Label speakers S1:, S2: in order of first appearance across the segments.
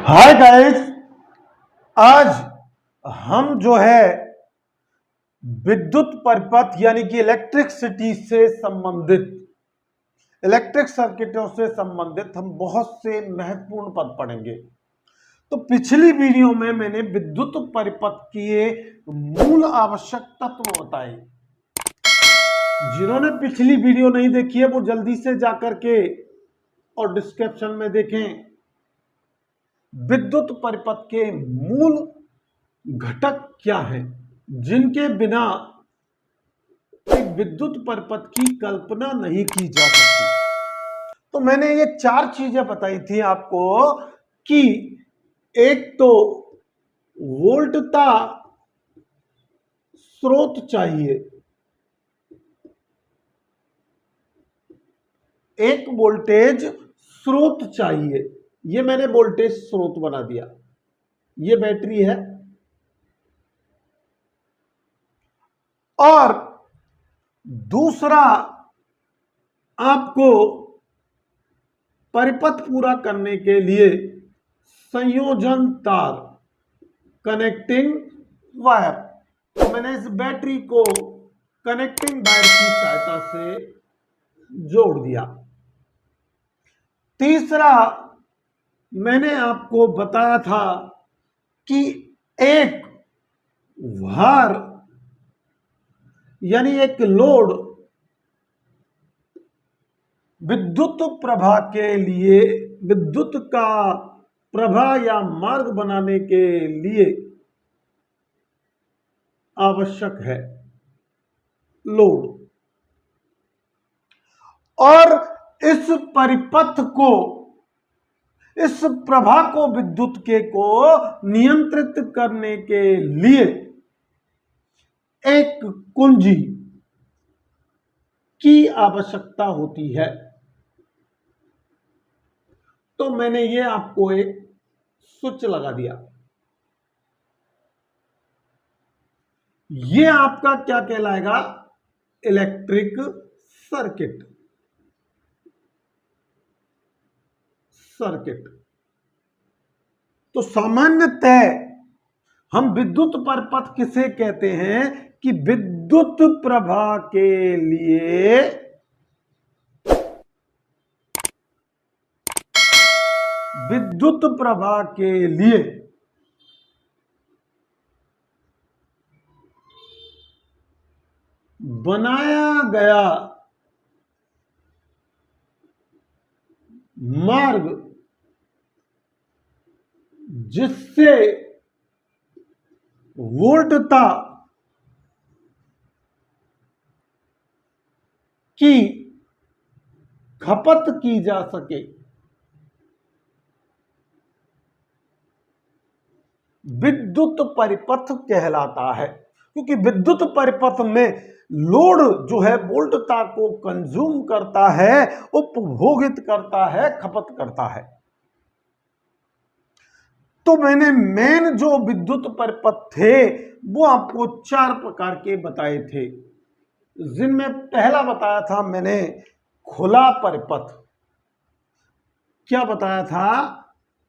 S1: Hi guys, आज हम जो है विद्युत परिपथ यानी कि इलेक्ट्रिसिटी से संबंधित इलेक्ट्रिक सर्किटों से संबंधित हम बहुत से महत्वपूर्ण पद पढ़ेंगे। तो पिछली वीडियो में मैंने विद्युत परिपथ के मूल आवश्यक तत्व बताए। जिन्होंने पिछली वीडियो नहीं देखी है वो जल्दी से जाकर के और डिस्क्रिप्शन में देखें। विद्युत परिपथ के मूल घटक क्या हैं जिनके बिना एक विद्युत परिपथ की कल्पना नहीं की जा सकती। तो मैंने ये चार चीजें बताई थी आपको कि एक तो वोल्टता स्रोत चाहिए, एक वोल्टेज स्रोत चाहिए। ये मैंने वोल्टेज स्रोत बना दिया, ये बैटरी है। और दूसरा, आपको परिपथ पूरा करने के लिए संयोजन तार, कनेक्टिंग वायर, तो मैंने इस बैटरी को कनेक्टिंग वायर की सहायता से जोड़ दिया। तीसरा, मैंने आपको बताया था कि एक भार यानी एक लोड विद्युत प्रवाह के लिए, विद्युत का प्रवाह या मार्ग बनाने के लिए आवश्यक है लोड। और इस परिपथ को, इस प्रवाह को, विद्युत के को नियंत्रित करने के लिए एक कुंजी की आवश्यकता होती है। तो मैंने ये आपको एक स्विच लगा दिया। ये आपका क्या कहलाएगा? Electric circuit. तो सामान्यतः हम विद्युत परिपथ किसे कहते हैं कि विद्युत प्रवाह के लिए बनाया गया मार्ग, जिससे वोल्टता की खपत की जा सके, विद्युत परिपथ कहलाता है। क्योंकि विद्युत परिपथ में लोड जो है वोल्टता को कंज्यूम करता है, उपभोगित करता है, खपत करता है। तो मैंने मेन जो विद्युत परिपथ थे वो आपको चार प्रकार के बताए थे, जिनमें पहला बताया था मैंने खुला परिपथ। क्या बताया था?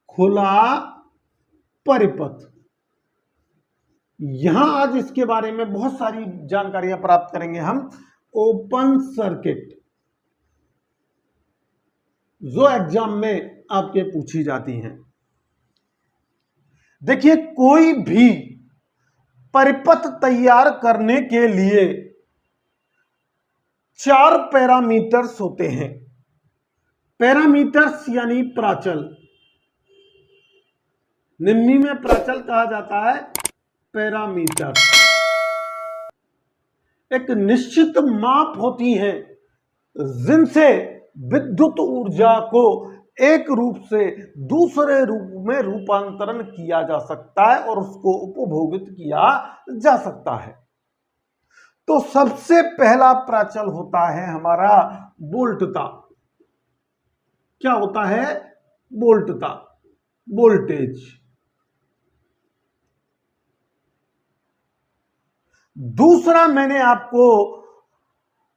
S1: खुला परिपथ। यहां आज इसके बारे में बहुत सारी जानकारियां प्राप्त करेंगे हम। ओपन सर्किट, जो एग्जाम में आपके पूछी जाती हैं। देखिए, कोई भी परिपथ तैयार करने के लिए चार पैरामीटर्स होते हैं। पैरामीटर्स यानी प्राचल, निम्न में प्राचल कहा जाता है पैरामीटर। एक निश्चित माप होती हैं जिनसे विद्युत ऊर्जा को एक रूप से दूसरे रूप में रूपांतरण किया जा सकता है और उसको उपभोगित किया जा सकता है। तो सबसे पहला प्राचल होता है हमारा वोल्टता। क्या होता है? वोल्टता, वोल्टेज। दूसरा, मैंने आपको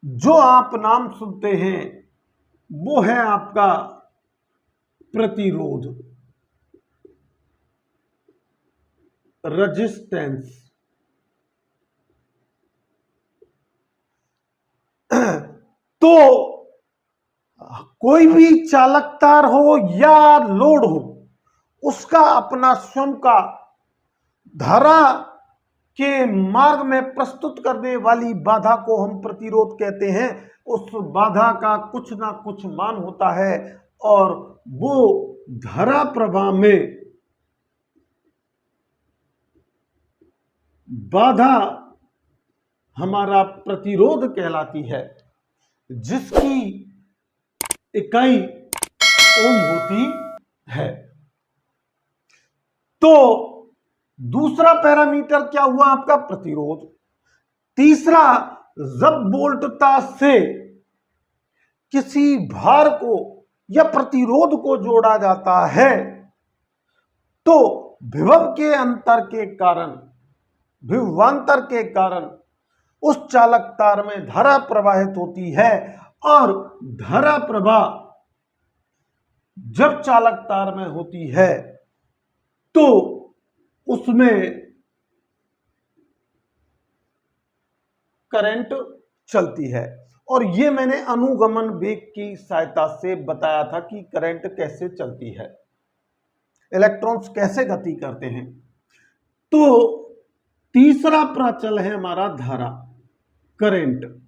S1: जो आप नाम सुनते हैं वो है आपका प्रतिरोध। रेजिस्टेंस। तो कोई भी चालक तार हो या लोड हो, उसका अपना स्वयं का धारा के मार्ग में प्रस्तुत करने वाली बाधा को हम प्रतिरोध कहते हैं। उस बाधा का कुछ ना कुछ मान होता है और वो धारा प्रवाह में बाधा हमारा प्रतिरोध कहलाती है, जिसकी इकाई ओम होती है। तो दूसरा पैरामीटर क्या हुआ आपका? प्रतिरोध। तीसरा, जब वोल्टता से किसी भार को या प्रतिरोध को जोड़ा जाता है तो विभव के अंतर के कारण, विभवांतर के कारण उस चालक तार में धारा प्रवाहित होती है और धारा प्रवाह जब चालक तार में होती है तो उसमें करंट चलती है। और ये मैंने अनुगमन वेग की सहायता से बताया था कि करंट कैसे चलती है, इलेक्ट्रॉन्स कैसे गति करते हैं। तो तीसरा प्राचल है हमारा धारा, करंट,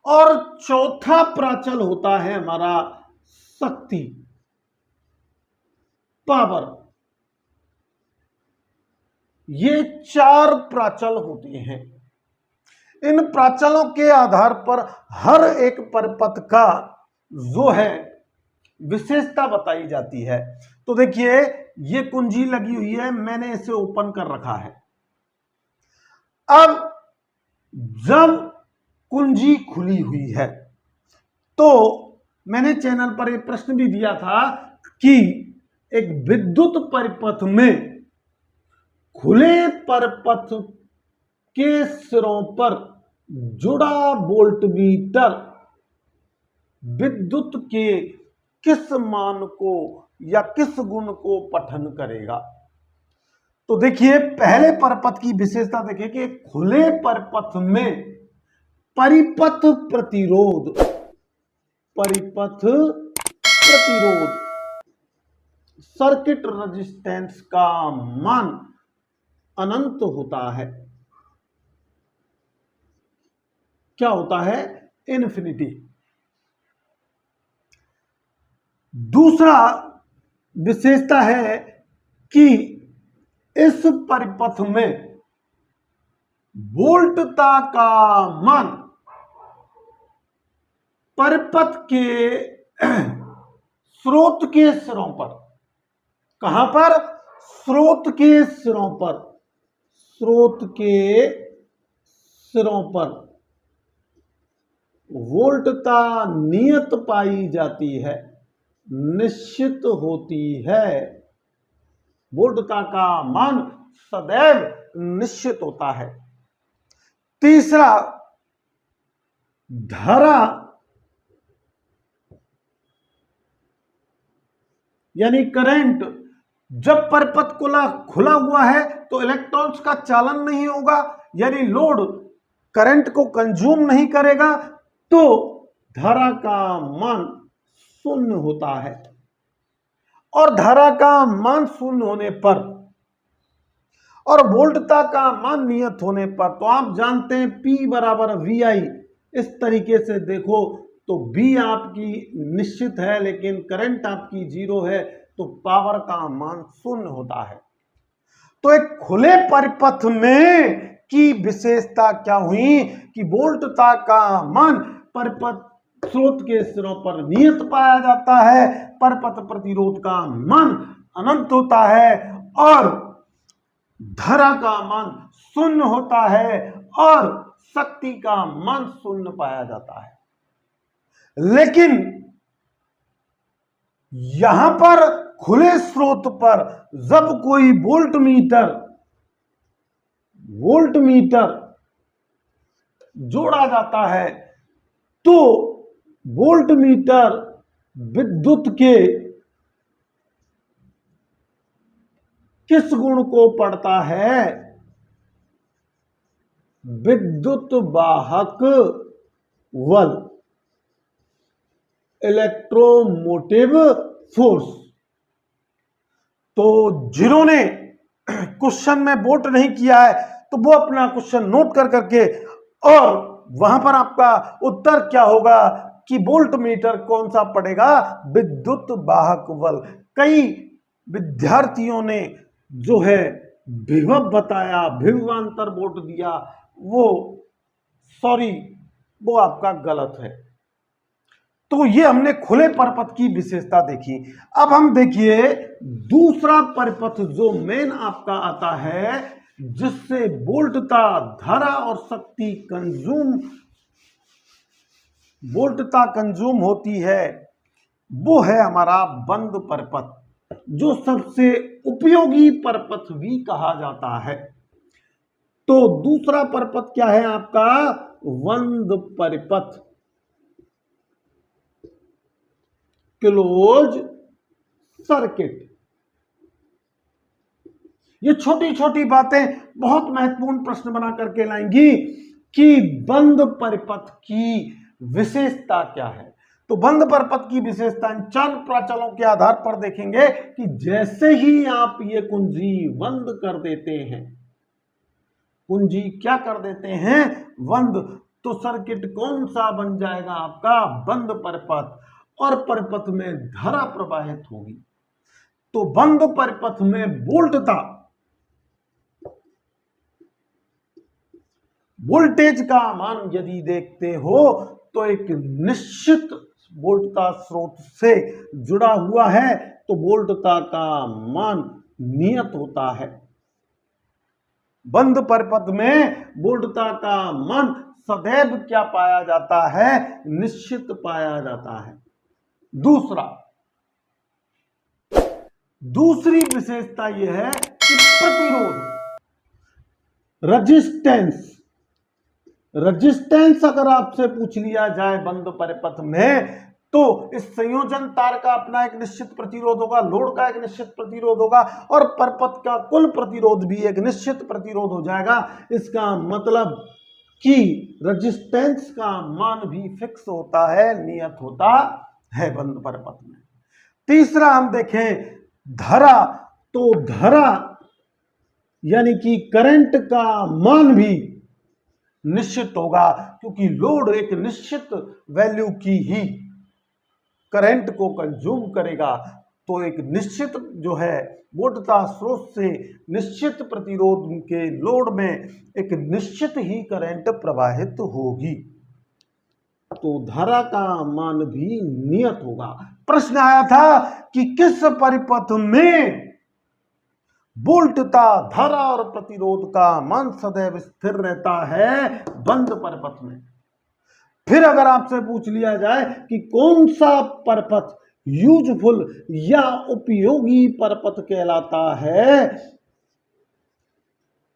S1: और चौथा प्राचल होता है हमारा शक्ति, पावर। ये चार प्राचल होते हैं। इन प्राचलों के आधार पर हर एक परिपथ का जो है विशेषता बताई जाती है। तो देखिए, ये कुंजी लगी हुई है, मैंने इसे ओपन कर रखा है। अब जब कुंजी खुली हुई है तो मैंने चैनल पर एक प्रश्न भी दिया था कि एक विद्युत परिपथ में खुले परिपथ के सिरों पर जुड़ा वोल्टमीटर विद्युत के किस मान को या किस गुण को पठन करेगा। तो देखिए, पहले परिपथ की विशेषता देखिए कि खुले परिपथ में परिपथ प्रतिरोध, परिपथ प्रतिरोध, सर्किट रेजिस्टेंस का मान अनंत होता है। क्या होता है? इन्फिनिटी। दूसरा विशेषता है कि इस परिपथ में वोल्टता का मान परिपथ के स्रोत के सिरों पर, कहां पर? स्रोत के सिरों पर, स्रोत के सिरों पर वोल्टता नियत पाई जाती है, निश्चित होती है। वोल्टता का मान सदैव निश्चित होता है। तीसरा, धारा यानी करंट, जब परिपथ खुला हुआ है तो इलेक्ट्रॉन्स का चालन नहीं होगा, यानी लोड करंट को कंज्यूम नहीं करेगा, तो धारा का मान शून्य होता है। और धारा का मान शून्य होने पर और वोल्टता का मान नियत होने पर, तो आप जानते हैं P बराबर VI। इस तरीके से देखो तो V आपकी निश्चित है लेकिन करंट आपकी 0 है, तो पावर का मान शून्य होता है। तो एक खुले परिपथ में की विशेषता क्या हुई कि वोल्टता का मान परिपथ स्रोत के सिरों पर नियत पाया जाता है, परिपथ प्रतिरोध का मान अनंत होता है और धारा का मान शून्य होता है और शक्ति का मान शून्य पाया जाता है। लेकिन यहां पर खुले स्रोत पर जब कोई वोल्टमीटर जोड़ा जाता है तो वोल्टमीटर विद्युत के किस गुण को पढ़ता है? विद्युत वाहक बल, इलेक्ट्रोमोटिव फोर्स। तो जिन्होंने क्वेश्चन में वोट नहीं किया है तो वो अपना क्वेश्चन नोट कर करके, और वहां पर आपका उत्तर क्या होगा कि वोल्ट मीटर कौन सा पड़ेगा? विद्युत वाहक बल। कई विद्यार्थियों ने जो है विभव बताया, विभवांतर वोट दिया, वो वो आपका गलत है। तो ये हमने खुले परिपथ की विशेषता देखी। अब हम देखिए दूसरा परिपथ जो मेन आपका आता है, जिससे वोल्टता, धारा और शक्ति कंज्यूम होती है, वो है हमारा बंद परिपथ, जो सबसे उपयोगी परिपथ भी कहा जाता है। तो दूसरा परिपथ क्या है आपका? बंद परिपथ, क्लोज सर्किट। ये छोटी छोटी बातें बहुत महत्वपूर्ण प्रश्न बना करके लाएंगी कि बंद परिपथ की विशेषता क्या है। तो बंद परिपथ की विशेषता इन 4 प्राचलों के आधार पर देखेंगे कि जैसे ही आप ये कुंजी बंद कर देते हैं, कुंजी क्या कर देते हैं? बंद, तो सर्किट कौन सा बन जाएगा आपका? बंद परिपथ, और परिपथ में धारा प्रवाहित होगी। तो बंद परिपथ में वोल्टेज का मान यदि देखते हो तो एक निश्चित वोल्टता स्रोत से जुड़ा हुआ है, तो वोल्टता का मान नियत होता है। बंद परिपथ में वोल्टता का मान सदैव क्या पाया जाता है? निश्चित पाया जाता है। दूसरी विशेषता यह है कि प्रतिरोध, रेजिस्टेंस अगर आपसे पूछ लिया जाए बंद परिपथ में, तो इस संयोजन तार का अपना एक निश्चित प्रतिरोध होगा, लोड का एक निश्चित प्रतिरोध होगा, और परिपथ का कुल प्रतिरोध भी एक निश्चित प्रतिरोध हो जाएगा। इसका मतलब कि रेजिस्टेंस का मान भी फिक्स होता है, नियत होता है बंद परिपथ में। तीसरा हम देखें धारा, तो धारा यानी कि करंट का मान भी निश्चित होगा, क्योंकि लोड एक निश्चित वैल्यू की ही करंट को कंज्यूम करेगा। तो एक निश्चित जो है वोल्टता स्रोत से निश्चित प्रतिरोध के लोड में एक निश्चित ही करंट प्रवाहित होगी, तो धारा का मान भी नियत होगा। प्रश्न आया था कि किस परिपथ में वोल्टता, धारा और प्रतिरोध का मान सदैव स्थिर रहता है? बंद परिपथ में। फिर अगर आपसे पूछ लिया जाए कि कौन सा परिपथ यूजफुल या उपयोगी परिपथ कहलाता है,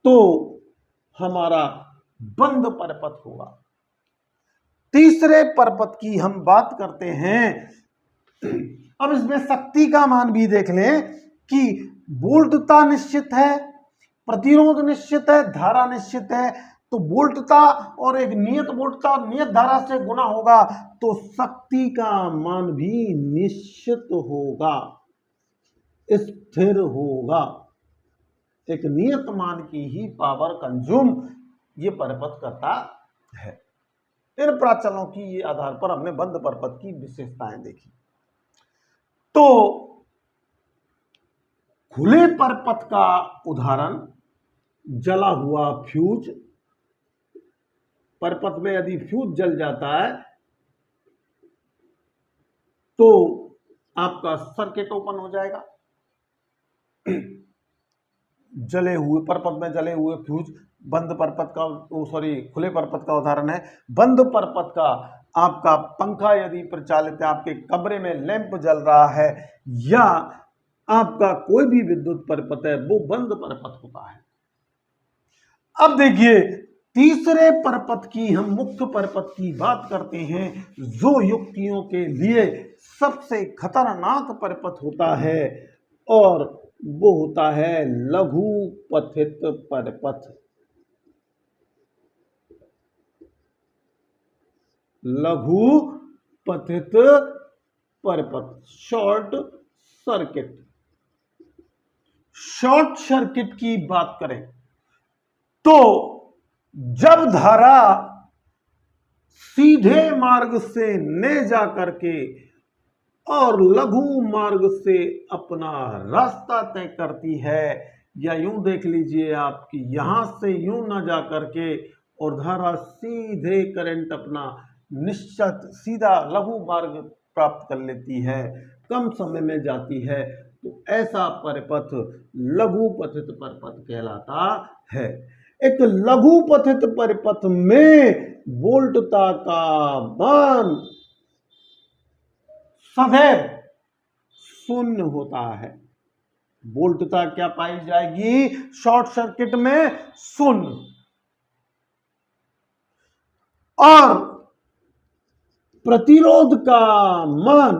S1: तो हमारा बंद परिपथ होगा। तीसरे परिपथ की हम बात करते हैं। अब इसमें शक्ति का मान भी देख लें कि वोल्टता निश्चित है, प्रतिरोध निश्चित है, धारा निश्चित है, तो वोल्टता और एक नियत वोल्टता और नियत धारा से गुना होगा, तो शक्ति का मान भी निश्चित होगा, स्थिर होगा। एक नियत मान की ही पावर कंज्यूम ये परिपथ करता है। इन प्राचलों की ये आधार पर हमने बंद परिपथ की विशेषताएं देखी। तो खुले परिपथ का उदाहरण जला हुआ फ्यूज। परिपथ में यदि फ्यूज जल जाता है तो आपका सर्किट ओपन हो जाएगा। जले हुए परिपथ में जले हुए फ्यूज बंद परिपथ का, खुले परिपथ का उदाहरण है। बंद परिपथ का आपका पंखा यदि प्रचालित है, आपके कमरे में लैंप जल रहा है, या आपका कोई भी विद्युत परिपथ है, वो बंद परिपथ होता है। अब देखिए तीसरे परिपथ की, हम मुख्य परिपथ की बात करते हैं, जो युक्तियों के लिए सबसे खतरनाक परिपथ होता है, और वो होता है लघु पथित परपथ। लघु पथित परपथ, शॉर्ट सर्किट। शॉर्ट सर्किट की बात करें तो जब धारा सीधे मार्ग से ले जा करके और लघु मार्ग से अपना रास्ता तय करती है, या यूं देख लीजिए आप कि यहां से यूं ना जा करके और धारा सीधे करंट अपना निश्चित सीधा लघु मार्ग प्राप्त कर लेती है, कम समय में जाती है, तो ऐसा परिपथ लघु पथित परिपथ कहलाता है। एक लघु पथित परिपथ में वोल्टता का मान सदैव शून्य होता है। वोल्टता क्या पाई जाएगी शॉर्ट सर्किट में? शून्य। और प्रतिरोध का मान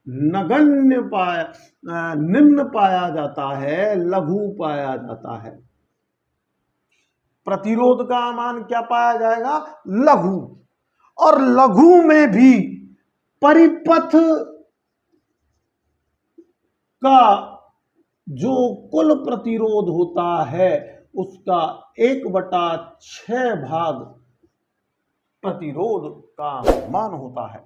S1: नगण्य निम्न पाया जाता है, लघु पाया जाता है। प्रतिरोध का मान क्या पाया जाएगा? लघु। और लघु में भी परिपथ का जो कुल प्रतिरोध होता है उसका 1/6 भाग प्रतिरोध का मान होता है।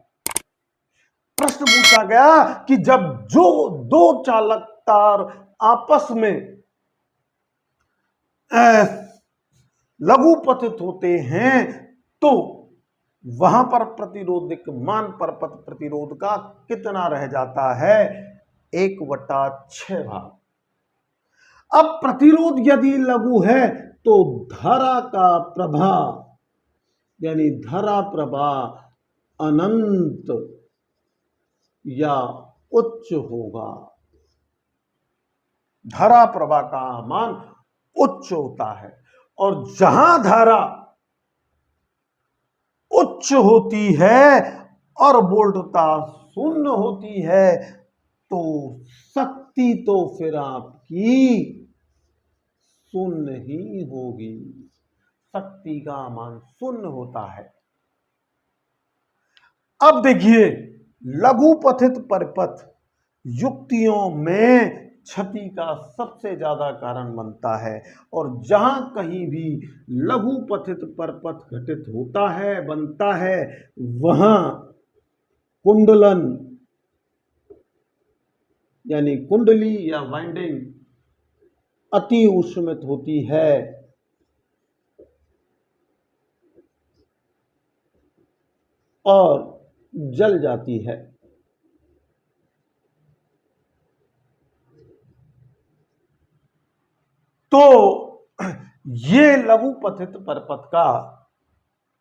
S1: प्रश्न पूछा गया कि जब जो दो चालक तार आपस में लघु पथित होते हैं तो वहां पर प्रतिरोधक मान परपथ प्रतिरोध का कितना रह जाता है? 1/6 भाग। अब प्रतिरोध यदि लघु है तो धारा का प्रवाह यानी धारा प्रवाह अनंत या उच्च होगा। धारा प्रवाह का मान उच्च होता है, और जहां धारा उच्च होती है और वोल्टता शून्य होती है तो शक्ति तो फिर आपकी शून्य ही होगी। शक्ति का मान शून्य होता है। अब देखिए, लघु पथित परिपथ युक्तियों में क्षति का सबसे ज्यादा कारण बनता है, और जहां कहीं भी लघु पथित परिपथ घटित होता है, बनता है, वहां कुंडलन यानी कुंडली या वाइंडिंग अति उष्मित होती है और जल जाती है। तो ये लघु पथित परिपथ का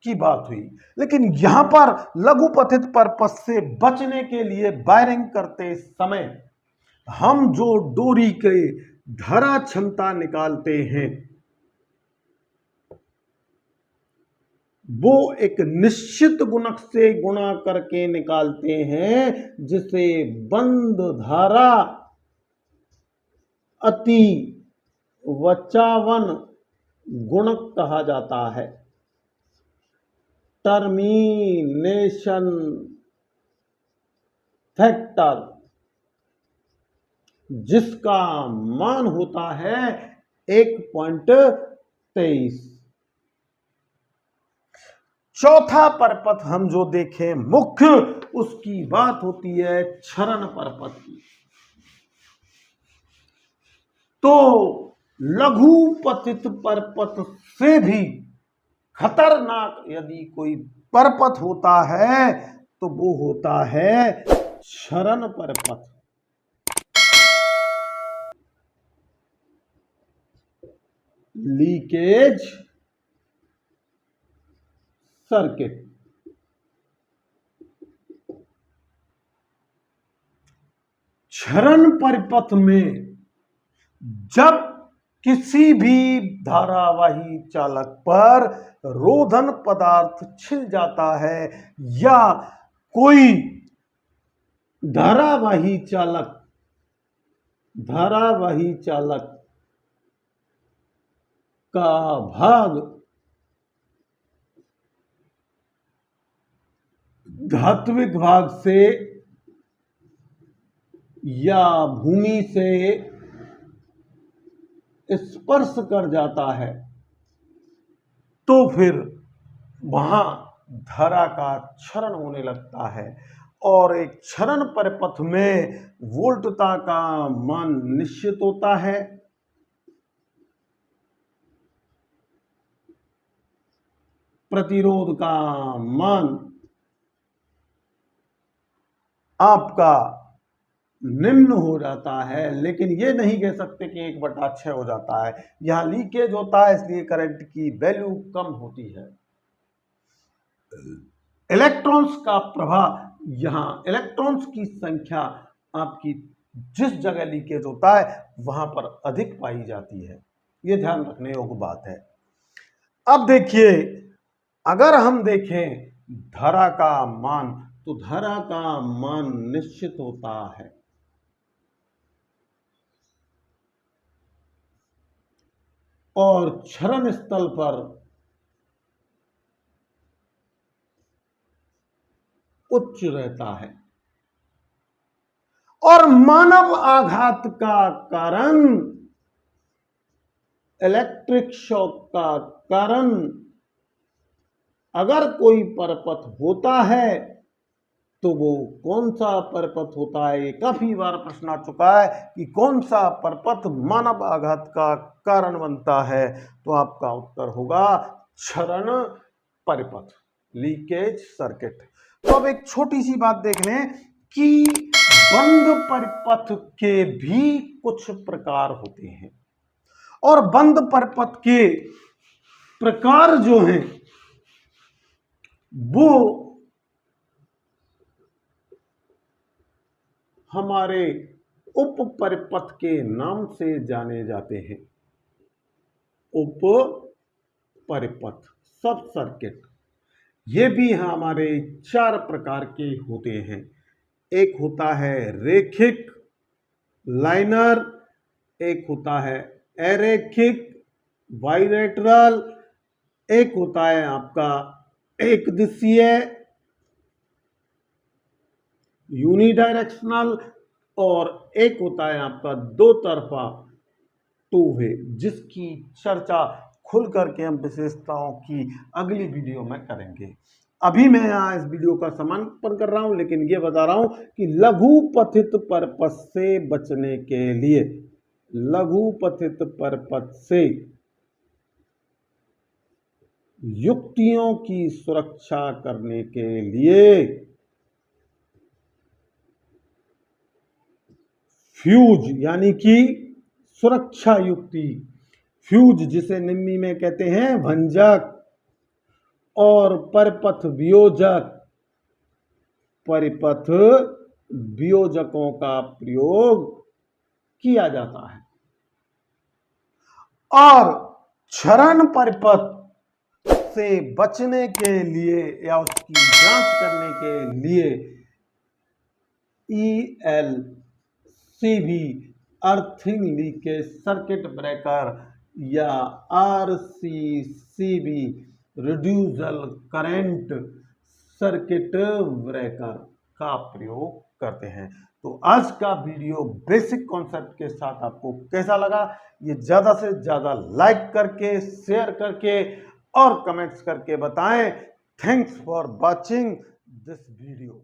S1: की बात हुई। लेकिन यहां पर लघु पथित परिपथ से बचने के लिए वायरिंग करते समय हम जो डोरी के धारा क्षमता निकालते हैं वो एक निश्चित गुणक से गुणा करके निकालते हैं, जिसे बंद धारा अति वचावन गुणक कहा जाता है। टर्मिनेशन फैक्टर, जिसका मान होता है 1.23। चौथा परिपथ हम जो देखें मुख्य, उसकी बात होती है क्षरण परिपथ की। तो लघु पथित परिपथ से भी खतरनाक यदि कोई परिपथ होता है तो वो होता है क्षरण परिपथ। Leakage circuit. क्षरण परिपथ में जब किसी भी धारावाही चालक पर रोधन पदार्थ छिल जाता है या कोई धारावाही चालक धारावाही चालक का भाग धात्विक भाग से या भूमि से स्पर्श कर जाता है तो फिर वहां धारा का क्षरण होने लगता है और एक क्षरण परिपथ में वोल्टता का मान निश्चित होता है। प्रतिरोध का मान आपका निम्न हो जाता है, लेकिन ये नहीं कह सकते कि 1/6 हो जाता है। यहां लीकेज होता है, इसलिए करंट की वैल्यू कम होती है। इलेक्ट्रॉन्स का प्रभाव, यहां इलेक्ट्रॉन्स की संख्या आपकी जिस जगह लीकेज होता है वहां पर अधिक पाई जाती है। ये ध्यान रखने योग्य बात है। अब देखिए, अगर हम देखें धारा का मान, तो धारा का मान निश्चित होता है और क्षरण स्थल पर उच्च रहता है और मानव आघात का कारण, इलेक्ट्रिक शॉक का कारण अगर कोई परपथ होता है तो वो कौन सा परपथ होता है। ये काफी बार प्रश्न आ चुका है कि कौन सा परपथ मानव आघात का कारण बनता है, तो आपका उत्तर होगा क्षरण परिपथ, लीकेज सर्किट। तो अब एक छोटी सी बात देख लें कि बंद परिपथ के भी कुछ प्रकार होते हैं और बंद परिपथ के प्रकार जो हैं वो हमारे उप परिपथ के नाम से जाने जाते हैं। उप परिपथ, सब सर्किट, ये भी हमारे 4 प्रकार के होते हैं। एक होता है रेखिक लाइनर, एक होता है अरेखिक बाइलेटरल, एक होता है आपका एक दिशीय यूनिडायरेक्शनल और एक होता है आपका 2 तरफा टू वे, जिसकी चर्चा खुल करके हम विशेषताओं की अगली वीडियो में करेंगे। अभी मैं यहाँ इस वीडियो का समापन कर रहा हूं, लेकिन ये बता रहा हूं कि लघु पथित परपथ से बचने के लिए, लघु पथित परपथ से युक्तियों की सुरक्षा करने के लिए फ्यूज यानी कि सुरक्षा युक्ति, फ्यूज जिसे निम्मी में कहते हैं भंजक, और परिपथ वियोजक, परिपथ वियोजकों का प्रयोग किया जाता है। और क्षरण परिपथ से बचने के लिए या उसकी जांच करने के लिए ELCB, earthing leakage circuit breaker, या RCCB, रिड्यूसल करंट सर्किट ब्रेकर का प्रयोग करते हैं। तो आज का वीडियो बेसिक कॉन्सेप्ट के साथ आपको कैसा लगा, ये ज़्यादा से ज़्यादा लाइक करके, शेयर करके और कमेंट्स करके बताएं। Thanks for watching this video.